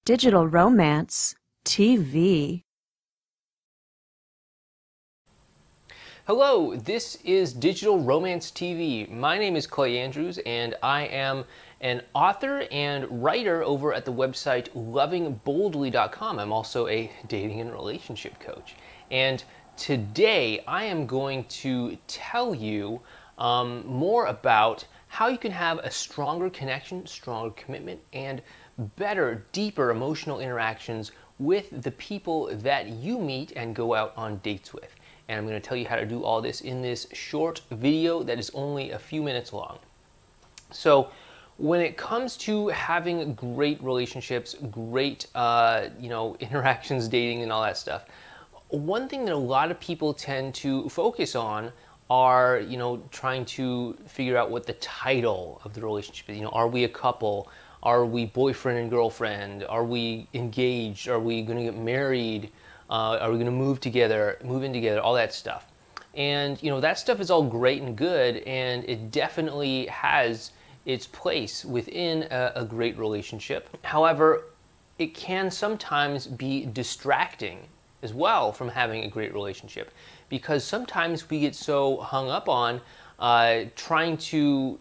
Digital Romance TV. Hello, this is Digital Romance TV. My name is Clay Andrews, and I am an author and writer over at the website lovingboldly.com. I'm also a dating and relationship coach. And today I am going to tell you more about how you can have a stronger connection, stronger commitment, and better, deeper emotional interactions with the people that you meet and go out on dates with. And I'm going to tell you how to do all this in this short video that is only a few minutes long. So when it comes to having great relationships, great interactions, dating, and all that stuff, one thing that a lot of people tend to focus on are trying to figure out what the title of the relationship is. Are we a couple? Are we boyfriend and girlfriend? Are we engaged? Are we going to get married? Are we going to move in together, all that stuff. And that stuff is all great and good, and it definitely has its place within a great relationship. However, it can sometimes be distracting as well from having a great relationship, because sometimes we get so hung up on trying to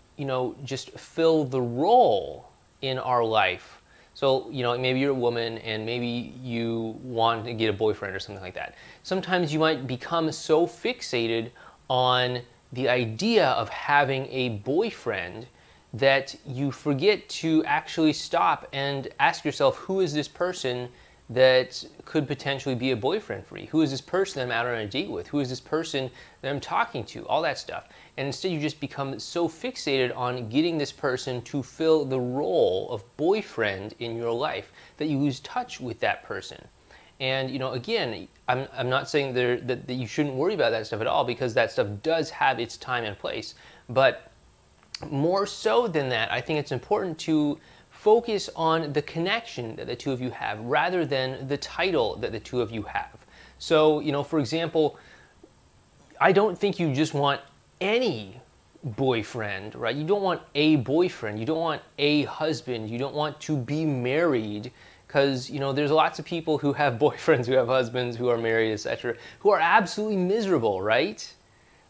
just fill the role in our life. So, maybe you're a woman and maybe you want to get a boyfriend or something like that. Sometimes you might become so fixated on the idea of having a boyfriend that you forget to actually stop and ask yourself, who is this person that could potentially be a boyfriend for you? Who is this person that I'm out on a date with? Who is this person that I'm talking to? All that stuff. And instead you just become so fixated on getting this person to fill the role of boyfriend in your life that you lose touch with that person. And again, I'm not saying that you shouldn't worry about that stuff at all, because that stuff does have its time and place. But more so than that, I think it's important to focus on the connection that the two of you have rather than the title that the two of you have. So, for example, I don't think you just want any boyfriend, right? You don't want a boyfriend. You don't want a husband. You don't want to be married, because, there's lots of people who have boyfriends, who have husbands, who are married, etc., who are absolutely miserable, right?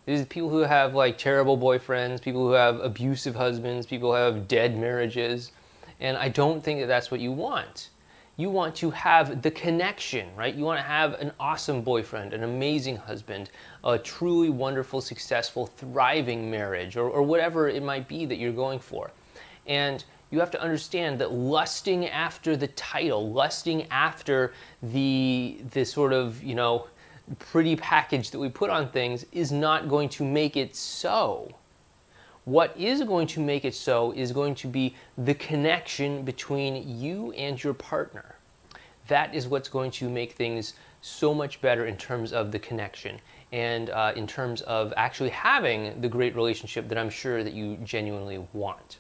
There's people who have terrible boyfriends, people who have abusive husbands, people who have dead marriages. And I don't think that that's what you want. You want to have the connection, right? You want to have an awesome boyfriend, an amazing husband, a truly wonderful, successful, thriving marriage, or whatever it might be that you're going for. And you have to understand that lusting after the title, lusting after the sort of, pretty package that we put on things is not going to make it so. What is going to make it so is going to be the connection between you and your partner. That is what's going to make things so much better in terms of the connection and in terms of actually having the great relationship that I'm sure that you genuinely want.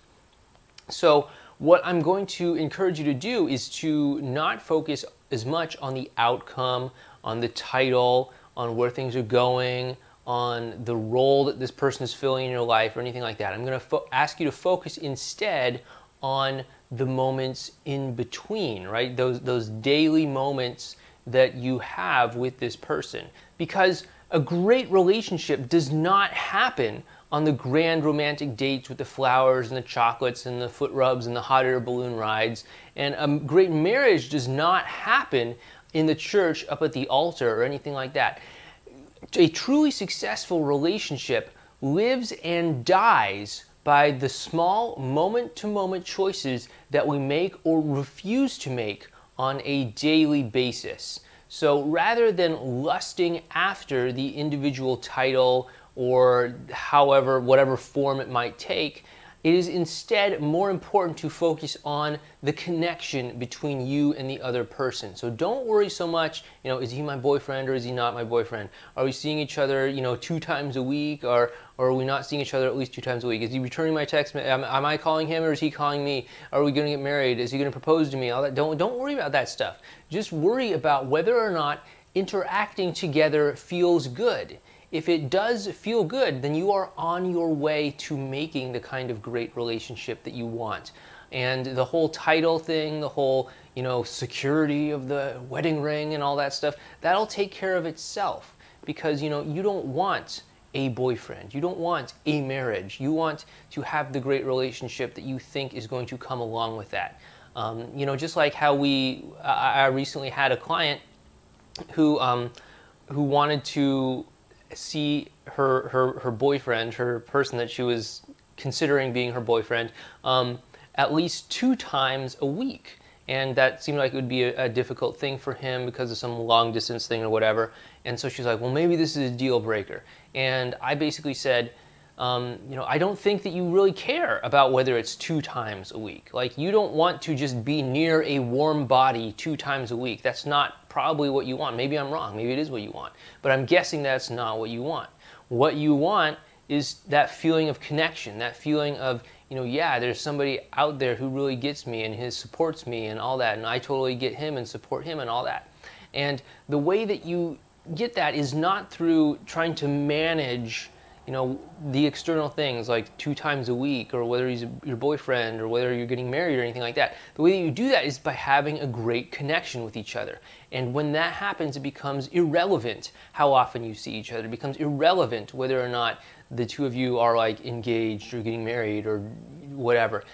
So what I'm going to encourage you to do is to not focus as much on the outcome, on the title, on where things are going, on the role that this person is filling in your life or anything like that. I'm going to ask you to focus instead on the moments in between, right? Those daily moments that you have with this person. Because a great relationship does not happen on the grand romantic dates with the flowers and the chocolates and the foot rubs and the hot air balloon rides. And a great marriage does not happen in the church up at the altar or anything like that. A truly successful relationship lives and dies by the small moment-to-moment choices that we make or refuse to make on a daily basis. So rather than lusting after the individual title or whatever form it might take, it is instead more important to focus on the connection between you and the other person. So don't worry so much, is he my boyfriend or is he not my boyfriend? Are we seeing each other, 2 times a week, or are we not seeing each other at least 2 times a week? Is he returning my text? Am I calling him or is he calling me? Are we going to get married? Is he going to propose to me? All that. Don't worry about that stuff. Just worry about whether or not interacting together feels good. If it does feel good, then you are on your way to making the kind of great relationship that you want. And the whole title thing, the whole, security of the wedding ring and all that stuff, that'll take care of itself, because, you don't want a boyfriend. You don't want a marriage. You want to have the great relationship that you think is going to come along with that. Just like how I recently had a client who wanted to see her boyfriend, her person that she was considering being her boyfriend, at least 2 times a week. And that seemed like it would be a difficult thing for him because of some long distance thing or whatever. And so she's like, well, maybe this is a deal breaker. And I basically said, I don't think that you really care about whether it's 2 times a week. Like, you don't want to just be near a warm body 2 times a week. That's not probably what you want. Maybe I'm wrong. Maybe it is what you want. But I'm guessing that's not what you want. What you want is that feeling of connection, that feeling of, yeah, there's somebody out there who really gets me and who supports me and all that, and I totally get him and support him and all that. And the way that you get that is not through trying to manage, the external things like 2 times a week, or whether he's your boyfriend, or whether you're getting married or anything like that. The way that you do that is by having a great connection with each other. And when that happens, it becomes irrelevant how often you see each other. It becomes irrelevant whether or not the 2 of you are like engaged or getting married or whatever.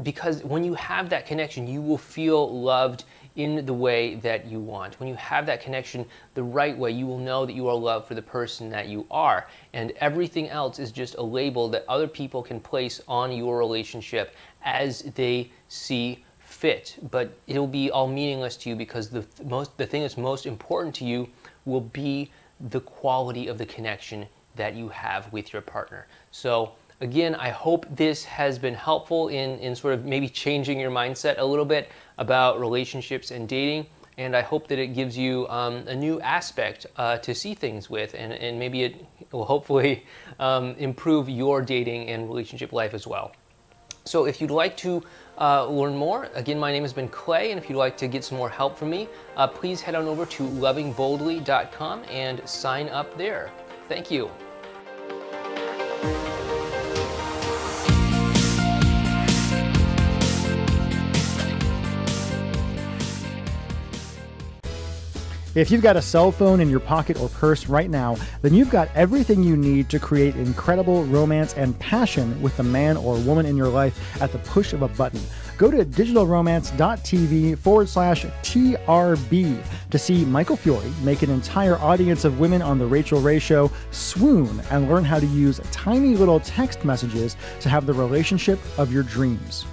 Because when you have that connection, you will feel loved in the way that you want. When you have that connection the right way, you will know that you are loved for the person that you are. And everything else is just a label that other people can place on your relationship as they see fit. But it'll be all meaningless to you, because the thing that's most important to you will be the quality of the connection that you have with your partner. So again, I hope this has been helpful in sort of maybe changing your mindset a little bit about relationships and dating. And I hope that it gives you a new aspect to see things with, and maybe it will hopefully improve your dating and relationship life as well. So if you'd like to learn more, again, my name has been Clay, and if you'd like to get some more help from me, please head on over to lovingboldly.com and sign up there. Thank you. If you've got a cell phone in your pocket or purse right now, then you've got everything you need to create incredible romance and passion with the man or woman in your life at the push of a button. Go to digitalromance.tv/TRB to see Michael Fiore make an entire audience of women on The Rachel Ray Show swoon and learn how to use tiny little text messages to have the relationship of your dreams.